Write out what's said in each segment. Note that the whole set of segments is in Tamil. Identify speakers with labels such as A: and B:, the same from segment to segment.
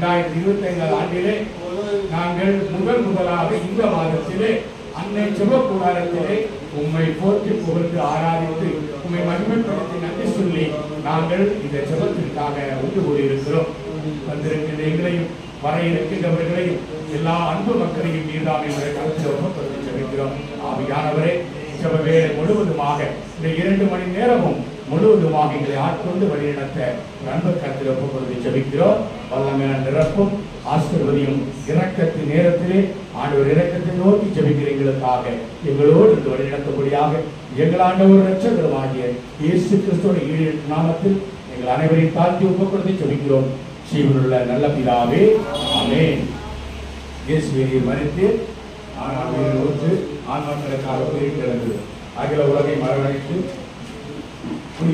A: 2025 ஆண்டிலே நாங்கள் முதலாக இந்த மாதத்திலே அன்னை ஜெபக்கூடாரத்திலே உம்மை போற்றி புகழ்ந்து ஆராதித்து உம்மை மகிமைப்படுத்தி நன்றி சொல்லி நாங்கள் இந்த ஜெபத்திற்காக ஒன்று கூடியிருக்கிறோம். வந்திருக்கின்ற எங்களையும் வர இருக்கின்றவர்களையும் எல்லா அன்பு மக்களையும் மீதான கருத்தில் ஒப்புக்கொண்டு ஜெபிக்கிறோம். ஆவியானவரே, ஜெப வேளை முழுவதுமாக இந்த 2 மணி நேரமும் முழுவதுமாக எங்களை ஆட்கொண்டு வழிநடத்த அன்பு கருத்தில் ஒப்புக்கொண்டு ஜெபிக்கிறோம். வல்லமையான நிரப்பும் ஆசீர்வதியும் இரக்கத்தின் நேரத்திலே ஆண்டவர் இரக்கத்தை நோக்கி ஜெபிக்கிற எங்களுக்காக எங்களோடு இந்த வழிநடத்தபடியாக எங்கள் ஆண்டவர் இரட்சகருமாகிய இயேசு கிறிஸ்துவின் ஈடு நாமத்தில் எங்கள் அனைவரையும் தாழ்த்தி ஒப்புக்கொண்டு ஜெபிக்கிறோம். ஜீவனுள்ள நல்ல பிதாவே, ஆமென். இயேசுவை மரித்து ஆன்மாக்களுக்காக உயிரிழந்தது அகில உலகை மரவழைத்து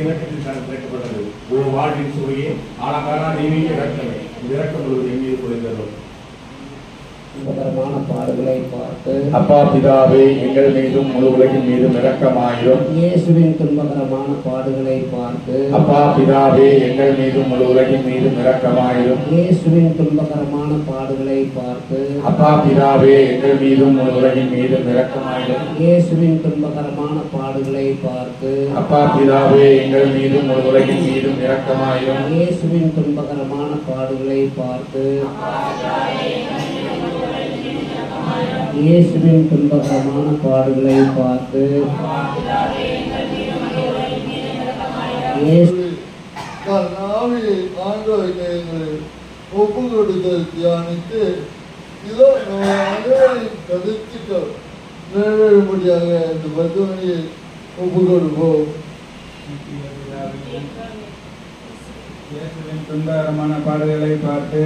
A: இறக்கத்தில் திரட்டப்பட்டது. ஒரு வாழ்வின் சுவையே ஆழக்கான தெய்வீக இறக்கமே இறக்கம் முழுவதும் எங்கே குறைந்ததோ
B: பாடுகளை பார்த்து
A: அப்பா பிதாவே, எங்கள் மீதும் முழு உலகின் மீதும் இரக்கமாயிரும்.
B: இயேசுவின் துன்பகரமான பாடுகளை பார்த்து
A: அப்பா பிதாவே, எங்கள் மீதும் முழு உலகின் மீதும் இரக்கமாயிரும்.
B: இயேசுவின் துன்பகரமான பாடுகளை பார்த்து
A: அப்பா பிதாவே, எங்கள் மீதும் முழு உலகின் மீதும் இரக்கமாயிரும்.
B: இயேசுவின் துன்பகரமான பாடுகளை பார்த்து
A: அப்பா பிதாவே, எங்கள் மீதும் முழு உலகின் மீதும் இரக்கமாயிரும்.
B: இயேசுவின் துன்பகரமான பாடுகளை பார்த்து இயேசுவின் துன்பகரமான பாடுகளை பார்த்து
C: ஒப்பு கொடுத்தல் தியானித்து இதோ நம்ம அனைவரின் கருத்துக்கள் நிறைவேறும்படியாக இந்த 10 மணியை ஒப்பு கொடுப்போம்.
D: துன்பகரமான பாடுகளை பார்த்து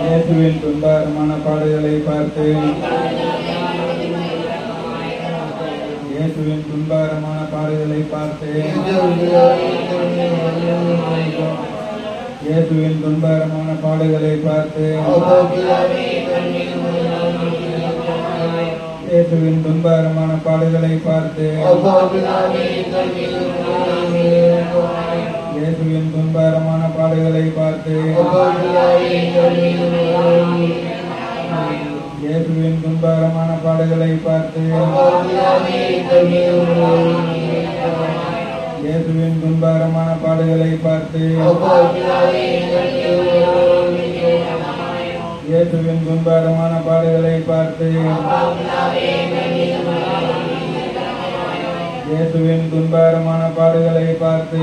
D: இயேசுவின் துன்பகரமான பாடுகளை பார்த்து இயேசுவின் துன்பகரமான பாடுகளை பார்த்து இயேசுவின் துன்பகரமான பாடுகளை பார்த்து இயேசுவின் துன்பகரமான பாடுகளை பார்த்து இயேசுவின் துன்பகரமான பாடுகளை பார்த்து இயேசுவின் துன்பகரமான பாடுகளை பார்த்து இயேசுவின் துன்பகரமான பாடுகளை பார்த்து இயேசுவின் துன்பகரமான பாடுகளை பார்த்து இயேசுவின் துன்பகரமான பாடுகளை பார்த்து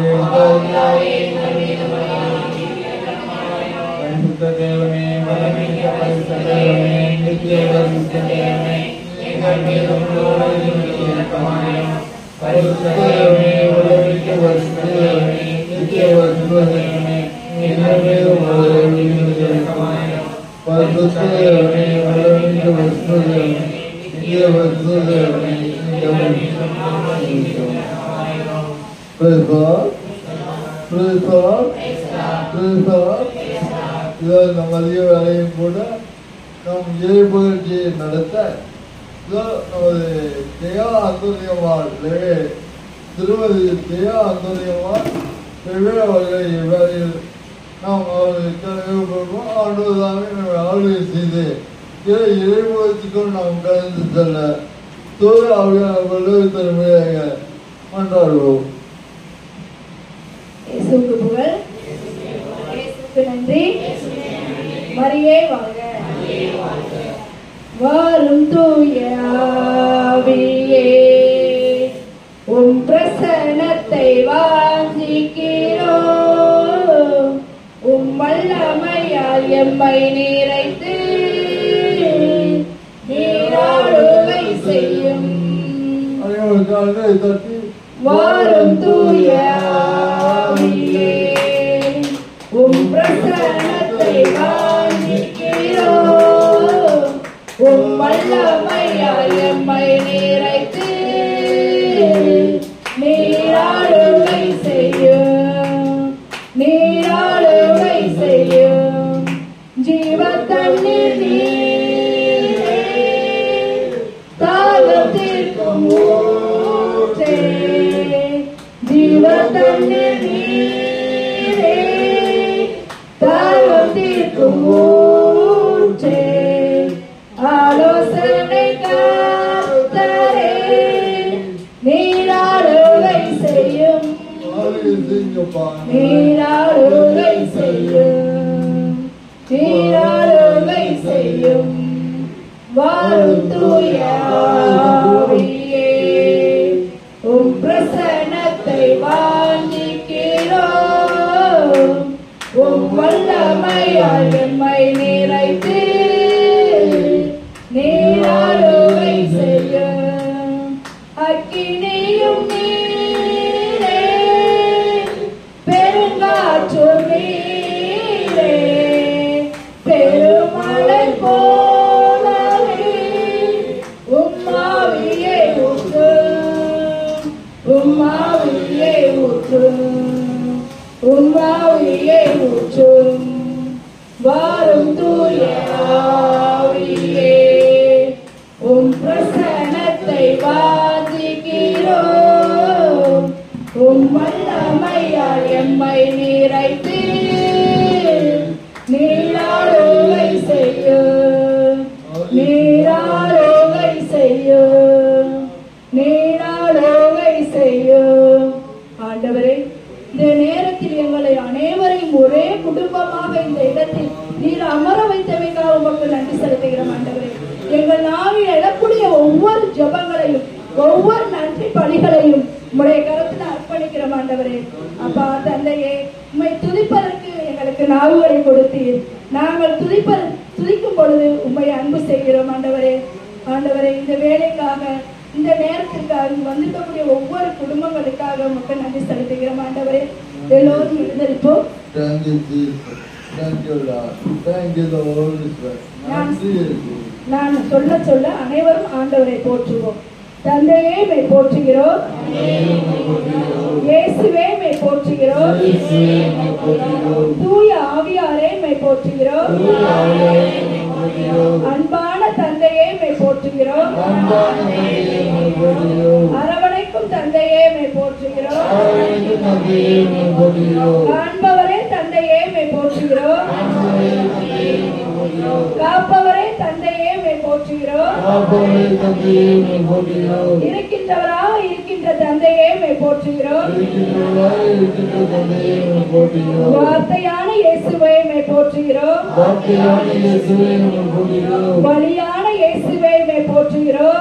D: பரிசுத்த தேவனே, வல்லமைமிக்க பரிசுத்த தேவனே, நித்திய பரிசுத்த தேவனே, எங்கள் மீது இரக்கமாயிரும். பரிசுத்த தேவனே, வல்லமைமிக்க பரிசுத்த தேவனே, நித்திய பரிசுத்த தேவனே, எங்கள் மீது இரக்கமாயிரும். பரிசுத்த தேவனே, வல்லமைமிக்க பரிசுத்த தேவனே, நித்திய பரிசுத்த தேவனே, எங்கள் மீது நம் அதிக வேலையும் கூட நம் இறைபுகழ்ச்சியை நடத்த நமது ஜெயா அந்தோனியம்மாள் திருமதி ஜெயா அந்தோனியம்மாள் வெவ்வேறு அவர்களை இவ்வேளையில் நாம் அவர்களுக்கு நினைவுபடுவோம். ஆண்டுவதாக நம்ம ஆளுகை செய்து இறைமுகத்துக்கும் நாம் கலந்து செல்ல தோறு அவர்கள் வல்லவை தன்மையாக கொண்டாடுவோம்.
E: இயேசுவுக்கு புகழ், இயேசுவுக்கு நன்றி, மரியே வாழ்க. வரும் தூய ஆவியே, உம் பிரசன்னத்தை வாஞ்சிக்கிறோம். உம் வல்லமையால் எம்மை நிறைத்து நீராளுகை செய்யும். வரும் தூய ஆவியே, உம் பிரசன்னத்தை வாஞ்சிக்கிறோம். உம் வல்லமையால் எம்மை நிறைத்து நீராளுகை செய்யும். நீராளுகை செய்யும். ஜீவ தண்ணீர் நீரே, தாகத்திற்கும் ஊற்றே. ஜீவ தண்ணீர் நீரே, வல்லமையால் எம்மை நிறைத்து நீராளுகை செய்யும் அக்கினியும் நீரே பெருங்காற்றும் நீரே பெருமழை போலவே உம்மாவியை ஊற்றும் உம்மாவியை ஊற்றும் உம்மாவியை ஊற்றும் வாரும் தூய ஆவியே உம் பிரசன்னத்தை வாஞ்சிக்கிறோம் உம் வல்லமையால் எம்மை நிறைத்து நீராளுகை செய்யும் நீராளுகை செய்யும் நீராளுகை செய்யும். ஆண்டவரே, இந்த நேரத்தில் எங்களை அனைவரையும் ஒரே குடும்பமாக இந்த இடத்தில் நீர் அமர வைத்தவைக்காக உமக்கு நன்றி செலுத்துகிறோம். ஆண்டவரே, எங்கள் நாவில் எழக்கூடிய ஒவ்வொரு ஜெபங்களையும் ஒவ்வொரு நன்றி பலிகளையும் உம்முடைய கரத்தில் அர்ப்பணிக்கிறோம். ஆண்டவரே, அப்பா தந்தையே, உம்மை துதிப்பதற்கு எங்களுக்கு நாவுகளை கொடுத்தீர். நாங்கள் துதிக்கும் பொழுது உம்மை அன்பு செய்கிறோம். ஆண்டவரே, ஆண்டவரே, இந்த வேலைக்காக இந்த நேரத்திற்காக வந்திருக்கக்கூடிய ஒவ்வொரு குடும்பங்களுக்காக உமக்கு நன்றி செலுத்துகிறோம். ஆண்டவரே, எல்லோரும் எழுந்திருப்போம். நான் சொல்ல சொல்ல அனைவரும் ஆண்டவரை போற்றுவோம். தந்தையே மை போற்றுகிறோம், இயேசுவே மை போற்றுகிறோம், தூய ஆவியாரே மை போற்றுகிறோம், அன்பான தந்தையே மை போற்றுகிறோம், அரவணைக்கும் தந்தையே மை போற்றுகிறோம், காண்பவரே தந்தையே மை போற்றுகிறோம், காப்பவரே தந்தையே மை போற்றுகிறோம், இருக்கின்றவரா இருக்கின்ற தந்தையே மை போற்றுகிறோம், வார்த்தையான இயேசுவை மை போற்றுகிறோம், வலியான இயேசுவை மை போற்றுகிறோம்,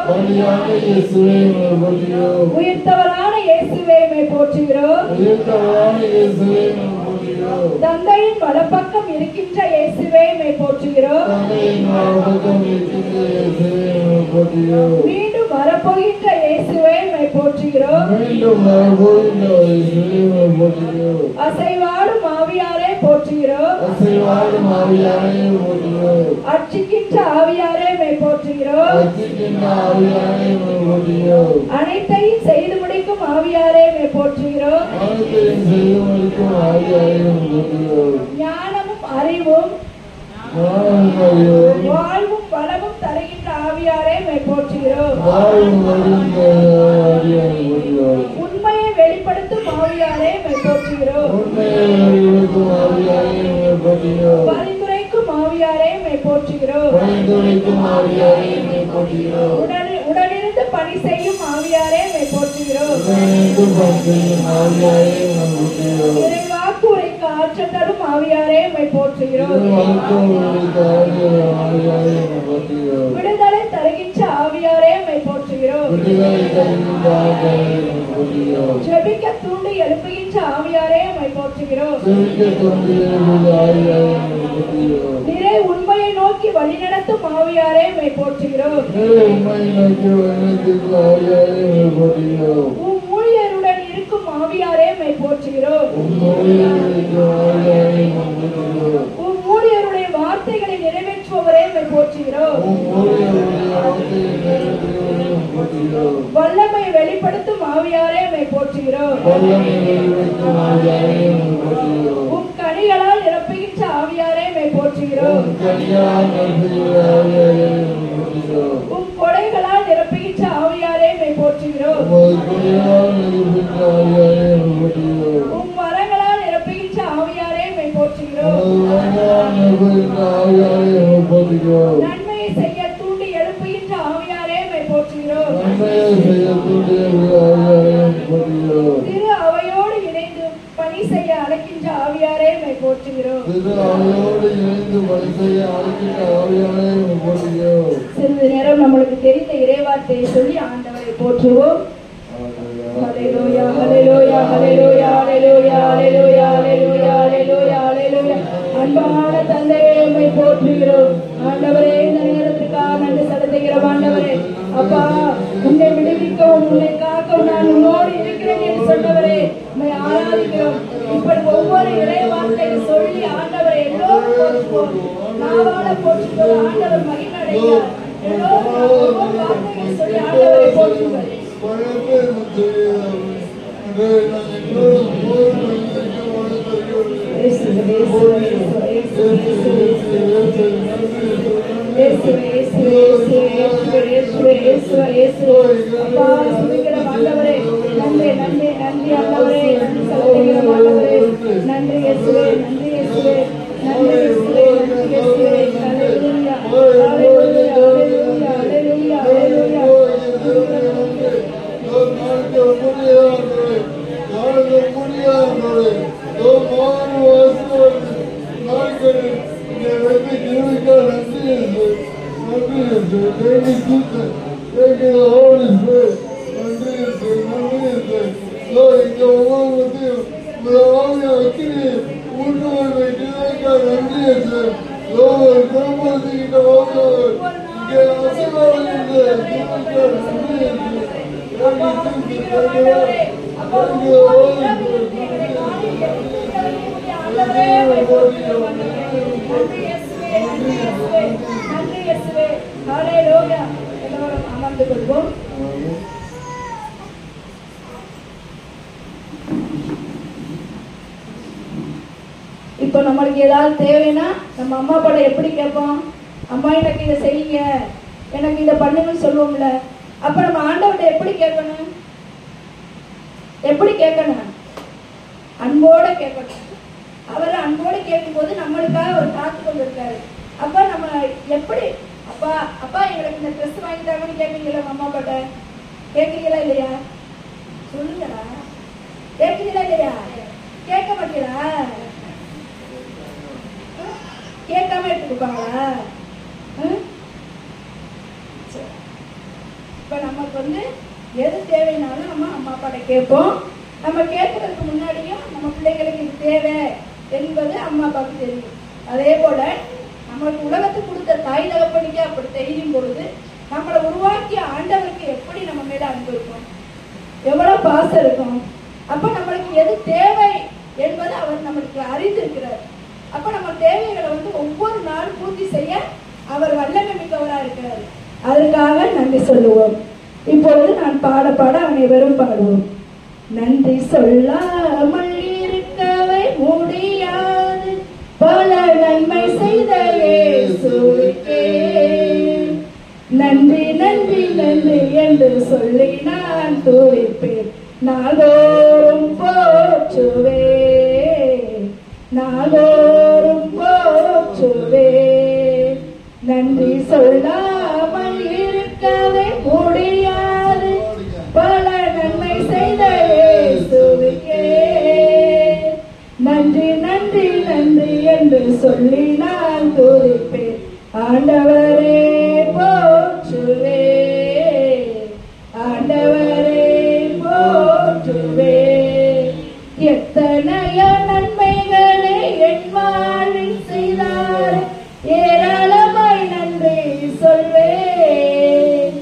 E: உயிர்த்தவரான இயேசுவை மை போற்றுகிறோம், தந்தையின் வலப்பக்கம் இருக்கின்ற இயேசுவை மை போற்றுகிறோம், மீண்டும் வரப்போகின்ற இயேசுவை மை போற்றுகிறோம், அசைவாடும் ஆவியாரை போற்றுகிறோம், அர்ச்சிக்கின்ற ஆவியாரை மை போற்றுகிறோம், அனைத்தையும் செய்து முடிக்கும் ஆவியாரை மை போற்றுகிறோம், ஞானமும் அறிவும் வாழ்வும் பலமும் தருகின்ற ஆவியாரை மை போற்றுகிறோம், உண்மையை வெளிப்படுத்தும் ஆவியாரை மை போற்றுகிறோம், பரிந்துரைக்கும் ஆவியாரை மை போற்றுகிறோம், உடனிருந்து பணி செய்யும் ஆவியாரை மை போற்றுகிறோம், இறைவாக்கு உரைக்க ஆற்றல் தரும் ஆவியாரை மை போற்றுகிறோம், விடுதலை தருகின்ற ஆவியாரே மை போற்றுகிறோம், ஜெபிக்க தூண்டி எழுப்புகின்ற ஆவியாரே மை போற்றுகிறோம், நிறை உண்மையை நோக்கி வழிநடத்தும் ஆவியாரே மை போற்றுகிறோம், உம் ஊழியருடன் இருக்கும் ஆவியாரே மை போற்றுகிறோம், உம் ஊழியருடைய வார்த்தைகளை நிறைவேற்றுபவரே மை போற்றுகிறோம், வல்லமை வெளிப்படுத்தும் ஆவியாரே மை போற்றுகிறோம், உம் கனிகளால் நிரப்புகின்ற ஆவியாரே மை போற்றுகிறோம், உம் கொடைகளால் நிரப்புகின்ற ஆவியாரே மை போற்றுகிறோம், உம் வரங்களால் நிரப்புகின்ற ஆவியாரே மை போற்றுகிறோம், நன்மையை செய்ய தூண்டி எழுப்புகின்ற ஆவியாரே மை போற்றுகிறோம், திரு அவையோடு இணைந்து பணி செய்ய அழைக்கின்ற ஆவியாரே மை போற்றுகிறோம், சிறிது நேரம் நம்மளுக்கு தெரிந்த இறைவார்த்தையை சொல்லி ஆண்டவரை போற்றுவோம். Hallelujah, hallelujah, hallelujah, hallelujah, hallelujah, hallelujah, hallelujah, hallelujah. அன்பான தந்தையை உம்மை போற்றுகிறோம் ஆண்டவரே. இந்த நேரத்துக்காக நன்றி செலுத்துகிறோம் ஆண்டவரே. அப்பா, உன்னை விடுவிக்கவும் உன்னை காக்கவும் நான் உன்னோடு இருக்கிறேன் என்று சொன்னவரே உம்மை ஆராதிக்கிறோம். இப்படி ஒவ்வொரு இறை வார்த்தையை சொல்லி ஆண்டவரை எல்லோரும் போற்றுவோம். நாவால போற்றுவோம். ஆண்டவர் மகிழ்ச்சியடைகிறார். எல்லோரும் ஒவ்வொரு வார்த்தையை சொல்லி ஆண்டவரை போற்றுங்கள். அமர்ந்து கொள்வோம். இப்போ நம்மளுக்கு ஏதாவது தேவைன்னா நம்ம அம்மா அப்பாட்ட எப்படி கேட்போம்? அம்மா எனக்கு இதை செய்யுங்க, எனக்கு இதை பண்ணுங்கன்னு சொல்லுவோம்ல. அப்ப நம்ம ஆண்டவர்கிட்ட எப்படி கேட்கணும்? எப்படி கேட்கணும்? அன்போட கேட்கணும். அவர் அன்போடு கேட்கும்போது நம்மளுக்காக ஒரு காத்து கொண்டு இருக்காரு. அப்ப நம்ம எப்படி அப்பா அப்பா எங்களுக்கு இந்த ட்ரெஸ் வாங்கி தாங்கன்னு கேட்பீங்களா? அம்மா அப்பாட்ட கேட்குறீங்களா இல்லையா? சொல்லுங்கடா, கேட்குறீங்களா இல்லையா? கேட்க மாட்டீங்களா? கேட்காம எடுத்துப்பாங்களா? இப்ப நமக்கு எது தேவைனாலும் நம்ம அம்மா அப்பாட்ட கேட்போம். நம்ம கேட்கறதுக்கு முன்னாடியும் நம்ம பிள்ளைங்களுக்கு இது தேவை என்பது அம்மா அப்பாவுக்கு தெரியும். அதே போல நம்மளுக்கு உலகத்துக்கு கொடுத்த தாய் தகப்பனுக்கு அப்படி தெரியும் பொழுது நம்மளை உருவாக்கிய ஆண்டவருக்கு எப்படி நம்ம மேல அன்பு இருக்கும், எவ்வளவு பாசம் இருக்கும். அப்ப நம்மளுக்கு எது தேவை என்பது அவர் நம்மளுக்கு அறிந்திருக்கிறார். அப்ப நம்ம தேவைகளை ஒவ்வொரு நாளும் பூர்த்தி செய்ய அவர் வல்லமை மிக்கவரா இருக்கிறார். அதற்காக நன்றி சொல்லுவோம். இப்பொழுது நான் பாட பாட அனைவரும் பாடுவோம். நன்றி சொல்லாமல் இருக்கவே முடியாது, பல நன்மை செய்த இயேசுவுக்கே நன்றி நன்றி நன்றி என்று சொல்லி நான் துதிப்பேன். நாள்தோறும் போற்றுவே, நாள்தோறும் போற்றுவே. நன்றி சொல்லாமல் இருக்கவே முடியாது, பல நன்மை செய்த இயேசுவுக்கே நன்றி நன்றி நன்றி என்று சொல்லி நான் துதிப்பேன். ஆண்டவரே போற்றுவே, ஆண்டவரே போற்றுவே. எத்தனையோ நன்மைகளை என் வாழ்வில் செய்தார், ஏராளமாய் நன்றி சொல்வேன்.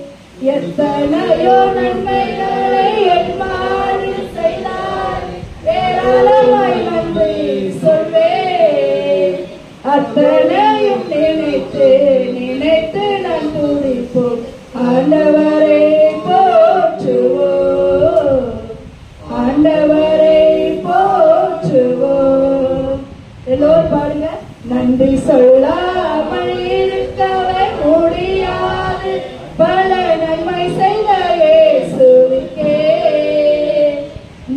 E: எத்தனையோ நன்மைகளை என் வாழ்வில் செய்தார், ஏராளமாய் நன்றி சொல்வேன். அத்தனையும் நினைத்து நினைத்து நான் துதிப்போம். ஆண்டவரை போற்றுவோம், ஆண்டவரை போற்றுவோம். எல்லோரும் பாருங்க. நன்றி சொல்லாமல் இருக்கவே முடியாது, பல நன்மை செய்த இயேசுவுக்கே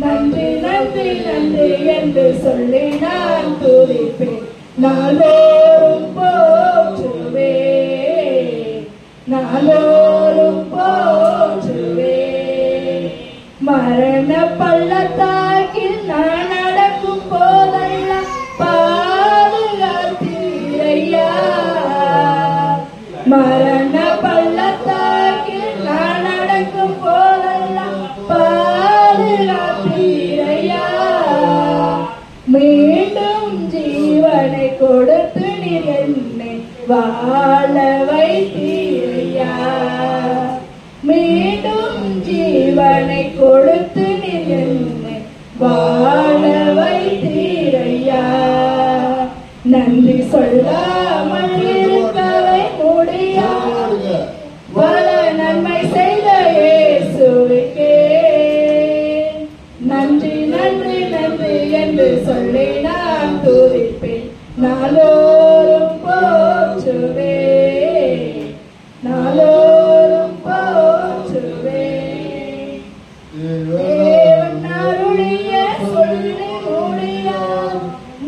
E: நன்றி நன்றி நன்றி என்று சொல்லி நான் துதிப்பேன். நாள்தோறும் போற்றுவே, நாள்தோறும் போற்றுவே. மரண பள்ளத்தாக்கில் நான் நடக்கும் போதெல்லாம் பாதுகாத்தீரையா, மரண பள்ளத்தாக்கில் நான் நடக்கும் போதெல்லாம் பாதுகாத்தீரையா. மீண்டும் ஜீவனை கொடுத்து நீர் என்னை வாழ வைத்தீரையா. மீண்டும் ஜீவனை கொடுத்து நீர் என்னை வாழ வைத்தீரையா. நன்றி சொல்லாமல் இருக்கவே முடியாது பல நன்மை செய்த இயேசுவுக்கே நன்றி நன்றி நன்றி என்று சொல்லி நான் துதிப்பேன். நாளோறும் போற்றுவேன், நாளோறும் போற்றுவேன். தேவன் அருளிய சொல்லி முடியா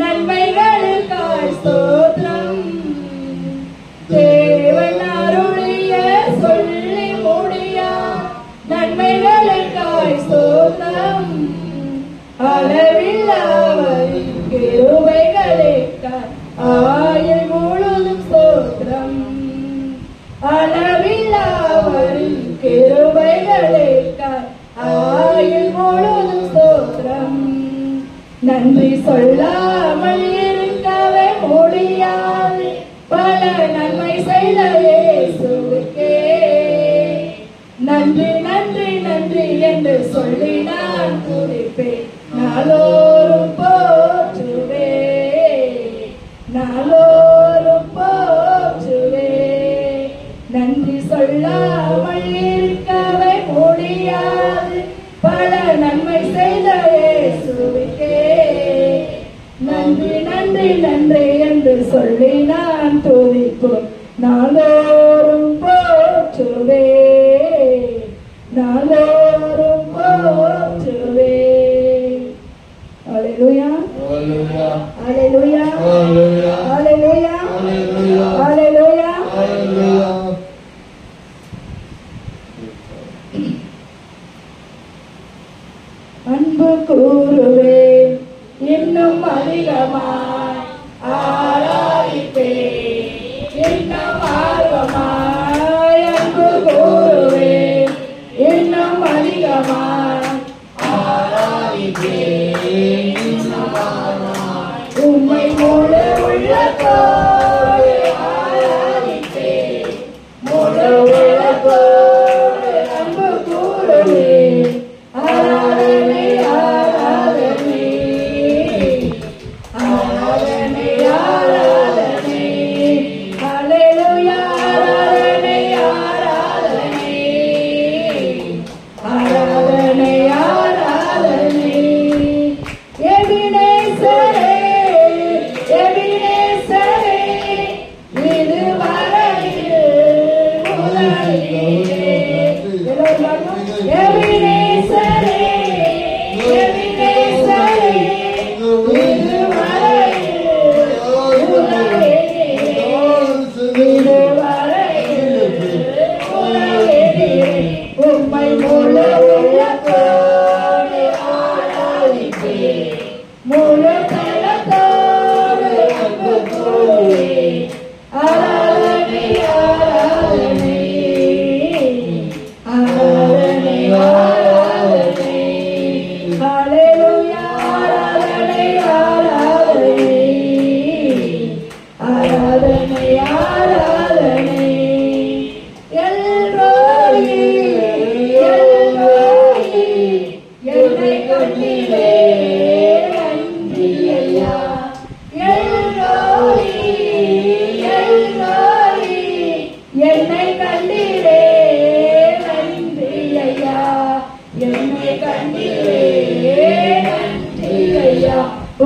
E: நன்மைகளுக்காய் ஸ்தோத்திரம். தேவன் அருளிய சொல்லி முடியா நன்மைகளுக்காய் ஸ்தோத்திரம். அளவில்லாவரின் கிருபைகளுக்காய் ஆயுள் முழுதும் ஸ்தோத்திரம். அளவில்லாவரின் கிருபைகளுக்காய் ஆயுள் முழுதும் ஸ்தோத்திரம். நன்றி சொல்லாமல் இருக்கவே முடியாது பல நன்மை செய்த இயேசுவுக்கே நன்றி நன்றி நன்றி என்று சொல்லி நான் துதிப்பேன். நாளோறும் போற்றுவேன், நாளோறும் போற்றுவேன். நன்றி சொல்லாமல் இருக்கவே முடியாது பல நன்மை செய்த இயேசுவுக்கே நன்றி நன்றி நன்றி என்று சொல்லி நான் துதிப்பேன். நாளோறும் போற்றுவேன், நாளோறும் போற்றுவேன். அல்லேலூயா,
C: Hallelujah.
E: அல்லேலூயா,
C: Hallelujah.
E: அல்லேலூயா,
C: Hallelujah.
E: அல்லேலூயா.
C: Hallelujah.
E: அன்பு கூறுவேன் இன்னும் அதிகமாய் ஆராதிப்பேன், இன்னும் ஆர்வமாய் அன்பு கூறுவேன் இன்னும் அதிகமாய் ஆராதிப்பேன், இன்னும் ஆர்வமாய் உம்மை முழு உள்ளத்தோடு ஆராதிப்பேன், முழு உள்ளத்தோடு அன்பு கூறுவேன். ஆராதனை ஆராதனை ஆராதனை ஆராதனை அல்லேலூயா. ஆராதனை ஆராதனை ஆராதனை ஆராதனை எபினேசரே எபினேசரே இது வரையில் முதலிலே எபினேசரே எபினேசரே இது வரையில் முதலிலே இது வரையில் முதலிலே உம்மை முழு உள்ளத்தோடு ஆராதிப்பேன், முழு பலத்தோடு அன்பு கூறுவேன். ஆராதனை ஆராதனை ஆராதனை ஆராதனை அல்லேலூயா. ஆராதனை ஆராதனை ஆராதனை ஆராதனை எல்ரோயி எல்ரோயி என்னை கண்டீரே நன்றி ஐயா. எல்ரோயி எல்ரோயி என்னை கண்டீரே நன்றி ஐயா, என்னை கண்டீரே நன்றி ஐயா.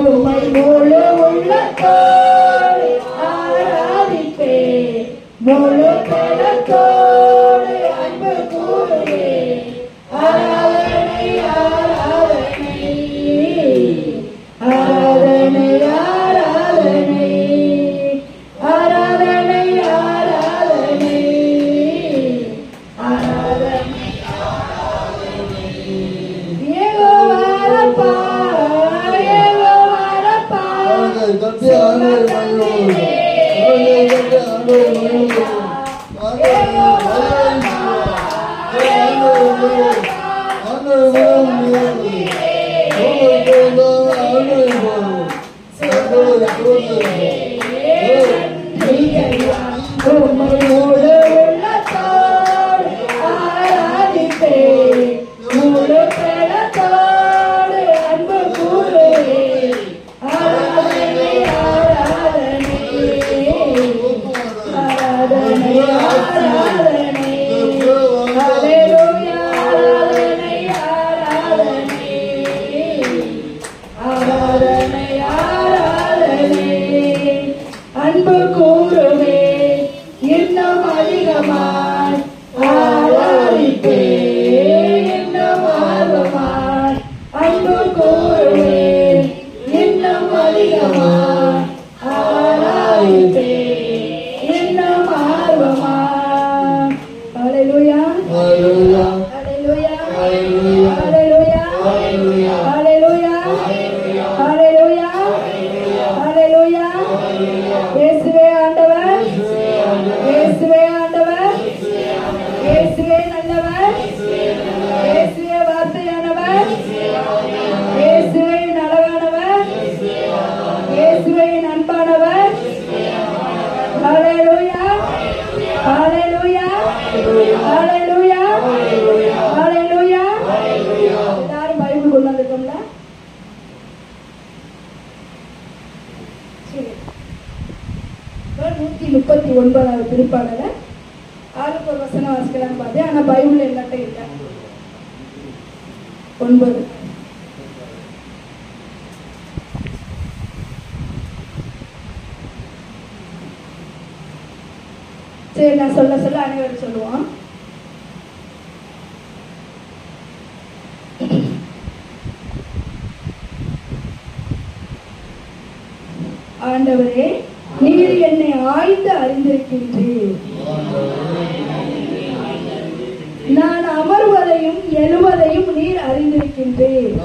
E: உம்மை முழு உள்ளத்தோடு ஆராதிப்பேன், முழு பலத்தோடு அன்பு கூறுவேன். ஆராதனை ஆராதனை ஆராதனை ஆராதனை ஆராதனை ஆராதனை ஆராதனை யெகோவா ரப்பா யெகோவா ரப்பா
C: Hallelujah.
E: உம்மை முழு உள்ளத்தோடு ஆராதிப்பேன். முழு பிரணத்தோடு அன்பு கூறுவேன். ஆராதனை ஆராதனை ஆராதனை ஆராதனை ஹல்லேலூயா ஆராதனை ஆராதனை ஆராதனை ஆராதனை அன்பு கூறுவேன் இன்னும் அதிகமாய் ஆராதிப்பேன். இன்னும் ஆர்வமாய் அன்பு கூறுவேன் இன்னும் அதிகமாய் ஆராதிப்பேன். இன்னும் ஆர்வமாய் ஹல்லேலூயா
D: Hallelujah.
E: ஹல்லேலூயா
D: Hallelujah.
E: ஹல்லேலூயா
D: Hallelujah.
E: ஹல்லேலூயா ஹல்லேலூயா ஹல்லேலூயா இயேசுவே ஆண்டவர், இயேசுவே ஆண்டவர், இயேசுவே நல்லவர், இயேசுவே வார்த்தையானவர், இயேசுவே அழகானவர், இயேசுவே அன்பானவர். ஹல்லேலூயா ஹல்லேலூயா ஹல்லேலூயா ஹல்லேலூயா. எல்லாரும் பைபிள் கொண்டு வந்திருக்கோம்ல? சரி. 139வது திருப்பாடல 6 ஒரு வசனம் வாசிக்கலாம்னு பார்த்தேன். ஆனா பைபிள் எல்லாட்ட இல்லை. 9. சரி, நான் சொல்ல சொல்ல அனைவரும் சொல்லுவோம். ஆண்டவரே, நீர் என்னை ஆய்ந்து அறிந்திருக்கின்றீர். நான் அமர்வதையும் எழுவதையும் நீர் அறிந்திருக்கின்றீர்.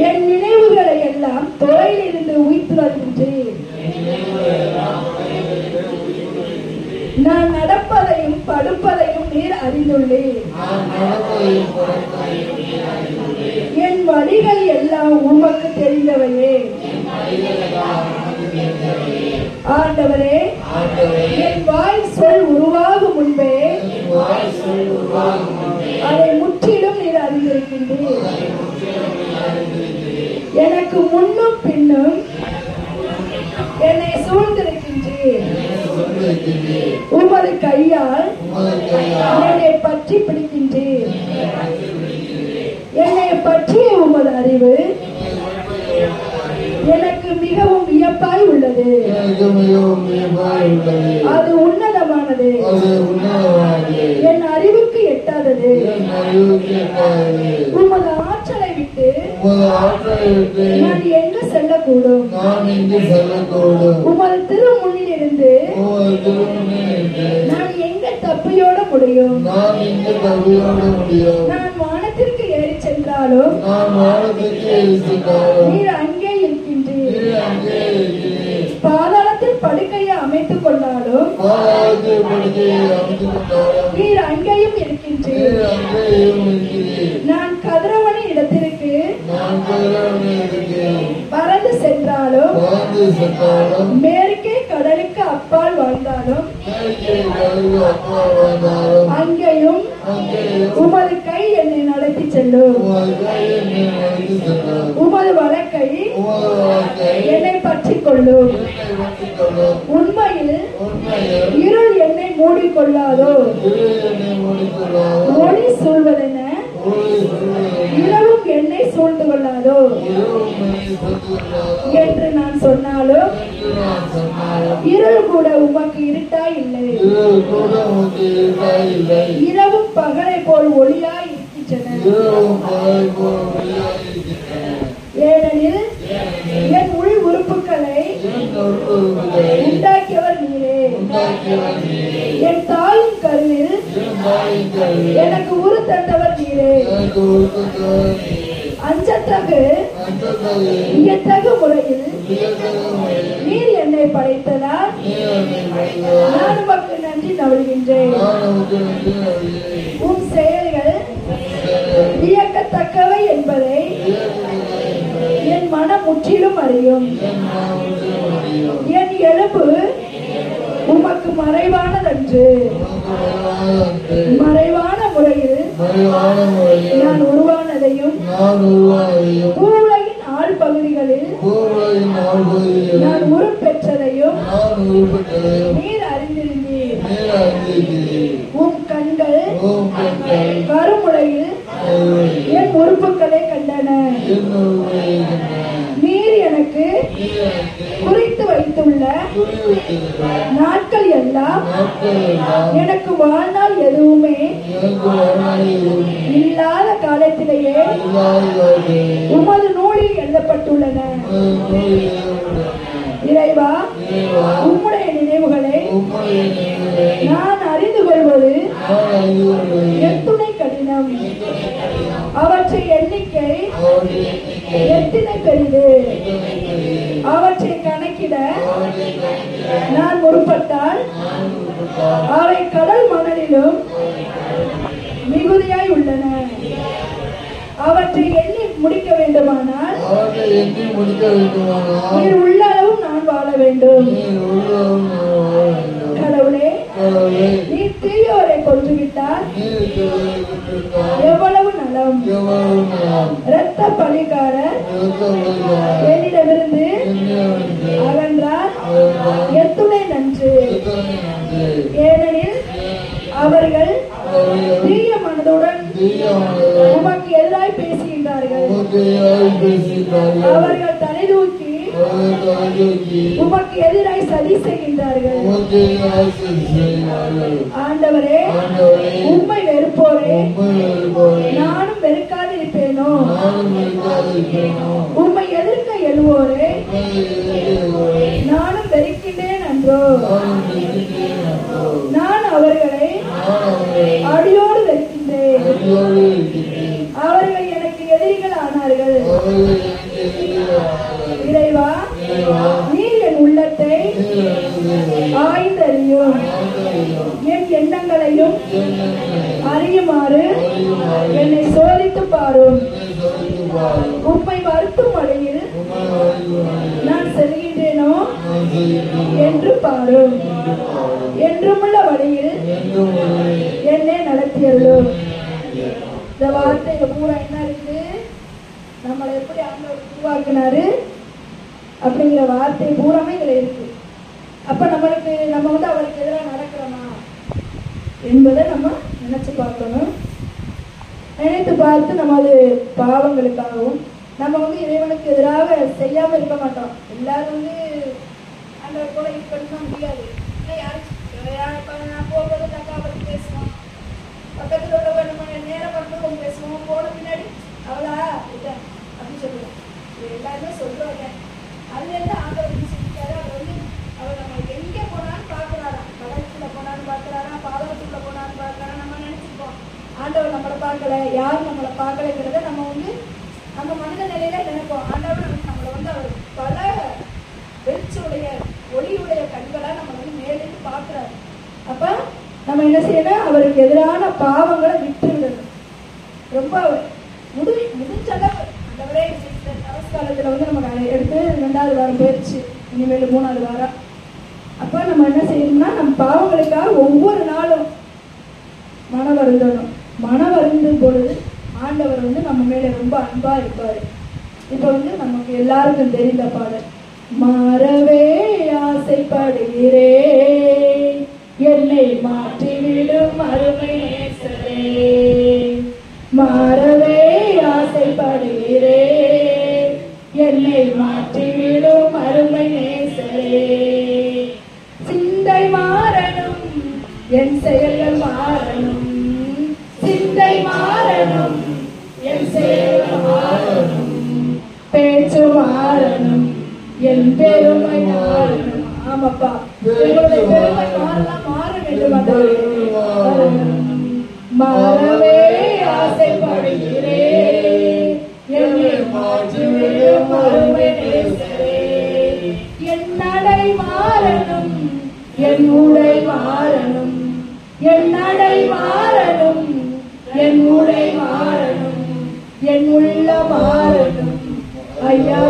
E: என் நினைவுகளை எல்லாம் தொலைவில் இருந்து உயிர்த்துகின்றீர். நான் நடப்பதையும் படுப்பதையும் நீர் அறிந்துள்ளீர். என் வழிகள் எல்லாம் உமக்கு தெரிந்தவையே. ஆண்டவரே, என் வாய் சொல் உருவாகும் முன்பே அதை முற்றிலும் நீர் அறிந்திருக்கின்றீர். எனக்கு முன்னும் பின்னும் என்னை சூழ்ந்திருக்கின்றீர். உமது கையால் என்னை பற்றி பிடிக்கின்றீர். என்னை பற்றிய உமது அறிவு எனக்கு மிகவும் வியப்பாய் உள்ளது. அது உன்னதமானது, என் அறிவுக்கு எட்டாதது. உமது ஆற்றலை விட்டு நான் எங்கு செல்லக்கூடும்? உமது திருமுன்னில் இருந்து நான் எங்க தப்பியோட முடியும்? நான் வானத்திற்கு ஏறி சென்றாலும் நீர் அங்கே இருக்கின்றீர். பாதாளத்தில் படுக்கையை அமைத்துக் கொண்டாலும் நீர் அங்கேயும் இருக்கின்றீர். நான் கதிரவனின் இடத்திற்கு பறந்து சென்றாலும் மேற்கே கடலுக்கு அப்பால் வாழ்ந்தாலும் அங்கேயும் உமது கை என்னை நடத்தி செல்லும். உமது வலக்கை என்னை பற்றிக் கொள்ளும். உண்மையில் இருள் என்னை மூடிக்கொள்ளாதோ. ஒளி சூழ்வதென இரவும் என்னை சூழ்ந்து கொள்ளாதோ என்று நான் சொன்னாலும் இருள் கூட உமக்கு இருட்டாய் இல்லை. இரவும் பகலை போல் ஒளியாய் இருக்கின்றன. ஏனெனில் என் உள் உறுப்புகளை உண்டாக்கியவர் நீரே. என் தாயின் கருவில் எனக்கு உரு தந்தவர் நீரே. அஞ்சத்தகு வியத்தகு முறையில் நீர் என்னை படைத்ததால் நான் உமக்கு நன்றி நல்கின்றேன். உன் செயல்கள் வியக்கத்தக்கவை என்பதை என் மன மனம் முற்றிலும் அறியும். என் எலும்பு உமக்கு மறைவானதன்று. மறைவான முறையில் நான் உருவானதையும் பூவுலகின் ஆள் பகுதிகளில் நான் உருப்பெற்றதையும் நீர் அறிந்திருந்தீர். உம் கண்கள் கருமுறையில் என் உறுப்புகளை கண்டன. நீர் எனக்கு குறித்து வைத்துள்ள நாட்கள் எல்லாம் எனக்கு வாழ்நாள் எதுவுமே இல்லாத காலத்திலேயே உமது நூலில் எழுதப்பட்டுள்ளன. இறைவா, உம்முடைய நினைவுகளை நான் அறிந்து கொள்வது எத்துணை கடினம். அவற்றை எண்ணிக்கை எத்தனை பெரிது. அவற்றை கணக்கிட நான் முற்பட்டால் அவை கடல் மணலிலும் மிகுதியாய் உள்ளன. அவற்றை எண்ணி முடிக்க வேண்டுமானால் நீர் உள்ள அளவும் நான் வாழ வேண்டும். கடவுளே, நீ தீயோரை கொன்றுவிட்டால் எவ்வளவு நலம். இரத்த பலிகாரர் என்னிடமிருந்து அகன்றார் எத்துணை நன்று. ஏனெனில் அவர்கள் தீய மனதுடன் உமக்கு எதிராய் பேசுகின்றார்கள். அவர்கள் தலை தூக்கி உமக்கு எதிராய் சதி செய்கின்றார்கள். ஆண்டவரே, உம்மை வெறுப்போரே நானும் வெறுக்காதிருப்பேனோ. உம்மை எதிர்க்க எழுவோரே நானும் வெறுக்கின்றேன் என்றோ. நான் அவர்களை அடியோடு வெறுக்கின்றேன். அவர்கள் எனக்கு எதிரிகள் ஆனார்கள். இறைவா, நீர் என் உள்ளத்தை ஆய்ந்தறியும். என் எண்ணங்களையும் அறியுமாறு என்னை சோதித்து பாரும். உம்மை வருத்தும் வழியில் நான் செல்கின்றேனோ என்று பாரும். என்றுமுள்ள வழியில் என்னை நடத்தியருளும். இந்த வார்த்தையில பூரா என்ன இருக்குது? நம்மளை எப்படி ஆண்டவர் உருவாக்கினாரு அப்படிங்கிற வார்த்தை பூராமே இதுல இருக்கு. அப்ப நம்ம அவருக்கு எதிராக நடக்கிறோமா என்பதை நம்ம நினைச்சு பார்க்கணும். நினைத்து பார்த்து நமது பாவங்களுக்காகவும் நம்ம இறைவனுக்கு எதிராக செய்யாம இருக்க மாட்டோம். எல்லாரும் ஆண்டவர் போல இருக்கணும்னா முடியாது. நான் போகிறது தக்கா பற்றி பேசுவோம், பக்கத்தில் உள்ளவங்க நம்ம நேரம் பண்ணணும் பேசுவோம், போன பின்னாடி அவளா இல்லை அப்படின்னு சொல்லுவோம். எல்லாருமே சொல்றாங்க. அதுல இருந்து ஆண்டவர் சொல்லிட்டாரு. அவர் நம்ம எங்கே போனாலும் பார்க்கிறாரா, கடற்குள்ள போனாலும் பார்க்கிறாரா, பாதகத்துக்குள்ள போனாலும் பார்க்கிறாரா. நம்ம நினைச்சிருப்போம் ஆண்டவர் நம்மளை பார்க்கல, யாரும் நம்மளை பார்க்கலைங்கிறத நம்ம மனித நிலையில நினைப்போம். ஆண்டவர் நம்மளை அவர் பல வெளிச்சுடைய ஒளியுடைய கண்களா நம்ம மேலிட்டு பார்க்கிறாரு. அப்ப நம்ம என்ன செய்யணும்? அவருக்கு எதிரான பாவங்களை விட்டு விடணும். ரொம்ப முடிஞ்சளவு அந்தவரே அரசாலத்துல நம்ம எடுத்து 2வது வாரம் போயிடுச்சு, இனிமேல் 3வது வாரம். அப்ப நம்ம என்ன செய்யணும்னா, நம்ம பாவங்களுக்காக ஒவ்வொரு நாளும் மனம் வருந்தணும். மனம் வருந்தும் பொழுது ஆண்டவர் நம்ம மேல ரொம்ப அன்பா இருப்பாரு. இப்ப நமக்கு எல்லாருக்கும் தெரிந்த பாடல், மாறவே ஆசைப்படுகிறேன் என்னை மாற்றிவிடும் அருமை நேசரே. மாறவே ஆசைப்படுகிறேன் என்னை மாற்றிவிடும் அருமை நேசரே. சிந்தை மாறணும், என் செயல்கள் மாறணும். சிந்தை மாறணும், என் செயல்கள் மாறணும். பேச்சு மாறணும், என் பெருமை மாறணும். ஆமாப்பா, எங்களுடைய பெருமை மாறலாம், மாற வேண்டும். மாறவே ஆசைப்படுகிறேன் என்னை மாற்றிவிடும் அருமை நேசரே. என் நடை மாறணும், என் உடை மாறணும். என் நடை மாறணும், என் உடை மாறணும். என் உள்ள மாறணும். ஐயா,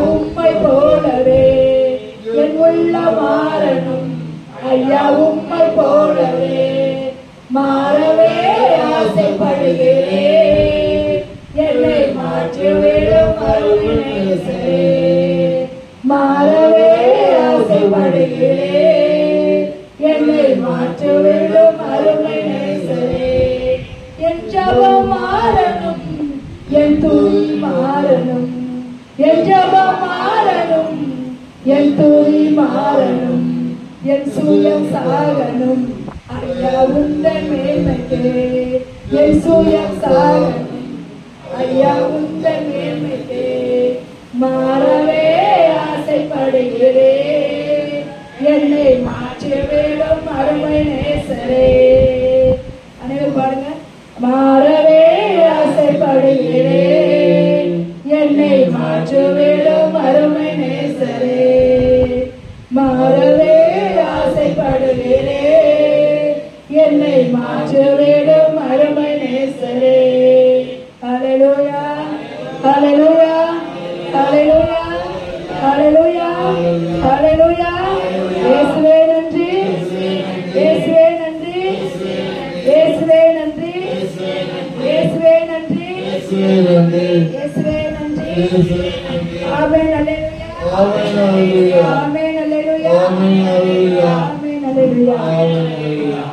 E: என் துதி மாறணும், என் சுயம் சாகணும், ஐயா உந்தன் மேன்மைக்கே. என் சுயம் சாகணும், ஐயா உந்தன் மேன்மைக்கே. மாறவே ஆசைப்படுகிறேன், என்னை மாற்றி வேடும் அருமை நேசரே. அனைவரும் பாருங்க. மாறவே ஆசைப்படுகிறேன், என்னை மாற்றி வேடும் அருமை நேசரே. மாறவே ஆசைப்படுகிறேன், என்னை மாற்றி வேடும் அருமை நேசரே. ஹல்லேலூயா, ஹல்லேலூயா, ஹல்லேலூயா, ஹல்லேலூயா, ஹல்லேலூயா. இயேசுவே நன்றி, இயேசுவே நன்றி, இயேசுவே நன்றி, இயேசுவே நன்றி, இயேசுவே நன்றி. ஆமென், அல்லேலூயா,
C: ஆமென், அல்லேலூயா,
E: ஆமென், அல்லேலூயா,
C: ஆமென், அல்லேலூயா,
E: ஆமென், அல்லேலூயா.
C: ஆமென், அல்லேலூயா.